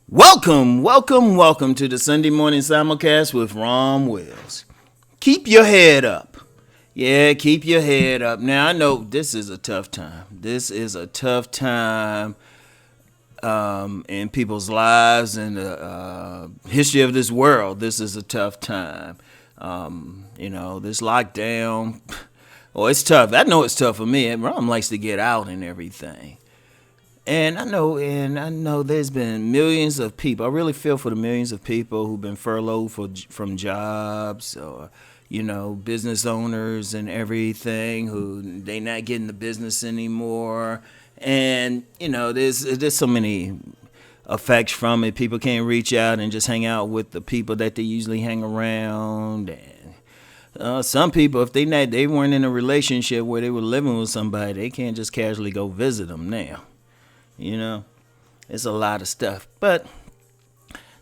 Welcome to the Sunday morning simulcast with Rom Wills. Keep your head up. Yeah, keep your head up. Now, I know this is a tough time. This is a tough time in people's lives and the history of this world. This is a tough time. This lockdown. Oh, it's tough. I know it's tough for me. Rom likes to get out and everything. And I know there's been millions of people. I really feel for the millions of people who've been furloughed from jobs or, business owners and everything who they not getting the business anymore. And, there's so many effects from it. People can't reach out and just hang out with the people that they usually hang around. And some people, if they weren't in a relationship where they were living with somebody, they can't just casually go visit them now. It's a lot of stuff. But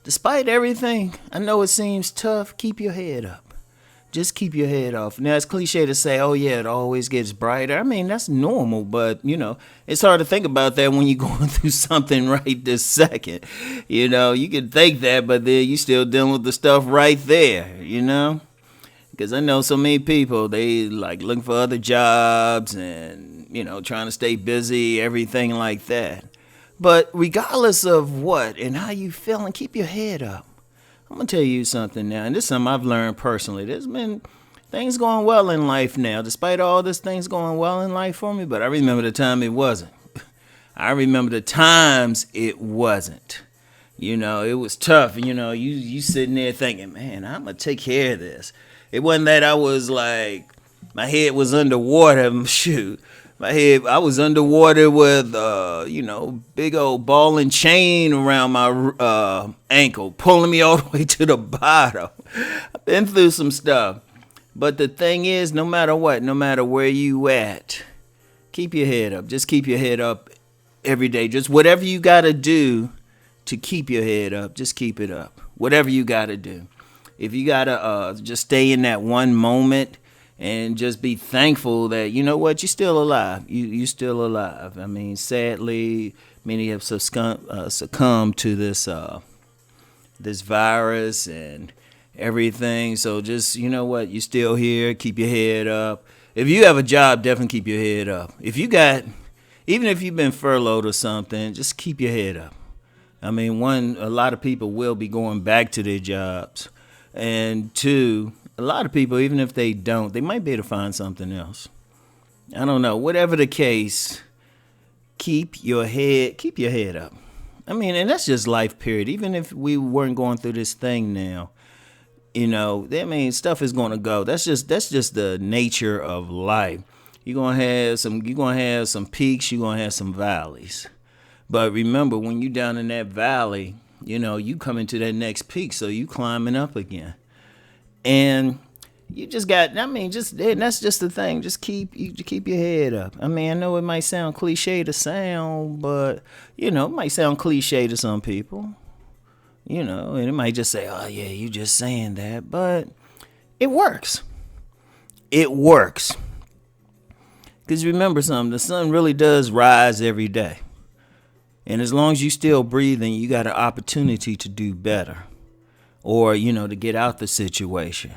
despite everything, I know it seems tough. Keep your head up. Just keep your head off. Now, it's cliche to say, oh, yeah, it always gets brighter. I mean, that's normal. But, it's hard to think about that when you're going through something right this second. You can think that, but then you still dealing with the stuff right there, Because I know so many people, they like looking for other jobs and, trying to stay busy, everything like that. But regardless of what and how you feeling, keep your head up. I'm going to tell you something now, and this is something I've learned personally. There's been things going well in life now, despite all this things going well in life for me, but I remember the time it wasn't. I remember the times it wasn't. It was tough. You sitting there thinking, man, I'm going to take care of this. It wasn't that I was like, my head was underwater. Shoot. I was underwater with, big old ball and chain around my ankle, pulling me all the way to the bottom. I've been through some stuff. But the thing is, no matter what, no matter where you at, keep your head up. Just keep your head up every day. Just whatever you got to do to keep your head up, just keep it up. Whatever you got to do. If you got to just stay in that one moment and just be thankful that, you're still alive. You're still alive. I mean, sadly, many have succumbed to this virus and everything. So just, you're still here. Keep your head up. If you have a job, definitely keep your head up. Even if you've been furloughed or something, just keep your head up. I mean, a lot of people will be going back to their jobs. And two, a lot of people, even if they don't, they might be able to find something else. I don't know. Whatever the case, keep your head up. I mean, and that's just life, period. Even if we weren't going through this thing now, stuff is going to go. That's just the nature of life. You're going to have some peaks, you're going to have some valleys. But remember, when you're down in that valley, you come into that next peak, so you climbing up again. And you just that's just the thing. Just keep your head up. I mean, I know it might sound cliche to sound, but, it might sound cliche to some people. And it might just say, oh, yeah, you just saying that. But it works. It works. Because remember something, the sun really does rise every day. And as long as you still breathing, you got an opportunity to do better. Or, to get out the situation.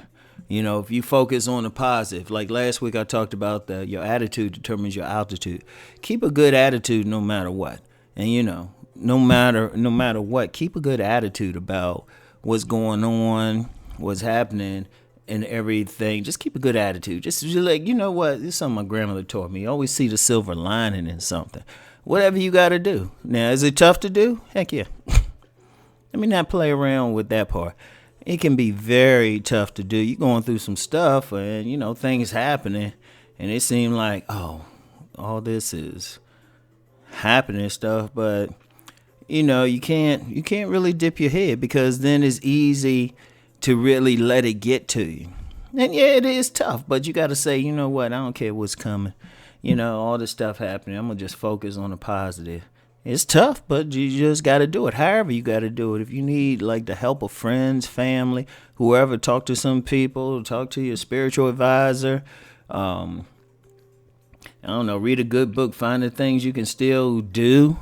If you focus on the positive, like last week I talked about your attitude determines your altitude. Keep a good attitude no matter what. And, no matter what, keep a good attitude about what's going on, what's happening, and everything. Just keep a good attitude. Just like, what? This is something my grandmother taught me. Always see the silver lining in something. Whatever you got to do. Now, is it tough to do? Heck yeah. Let me not play around with that part. It can be very tough to do. You're going through some stuff and, things happening. And it seems like, oh, all this is happening stuff. But, you can't really dip your head because then it's easy to really let it get to you. And, yeah, it is tough. But you got to say, you know what, I don't care what's coming. All this stuff happening. I'm going to just focus on the positive. It's tough, but you just got to do it. However you got to do it. If you need like the help of friends, family, whoever, talk to some people, talk to your spiritual advisor. I don't know, read a good book, find the things you can still do.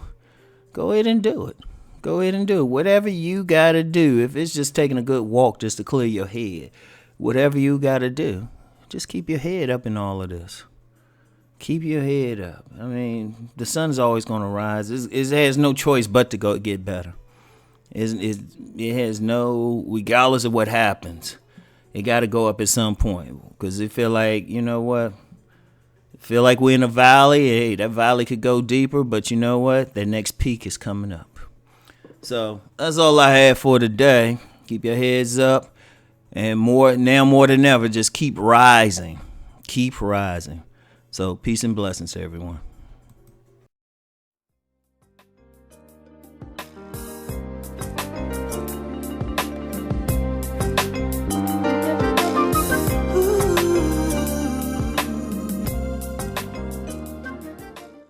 Go ahead and do it. Go ahead and do it. Whatever you got to do. If it's just taking a good walk just to clear your head, whatever you got to do, just keep your head up in all of this. Keep your head up. I mean, the sun's always going to rise. It has no choice but to go get better. It has no, regardless of what happens, it got to go up at some point. Because it feel like, you know what? Feel like we're in a valley. Hey, that valley could go deeper, but you know what? That next peak is coming up. So that's all I had for today. Keep your heads up. And more than ever, just keep rising. Keep rising. So peace and blessings to everyone.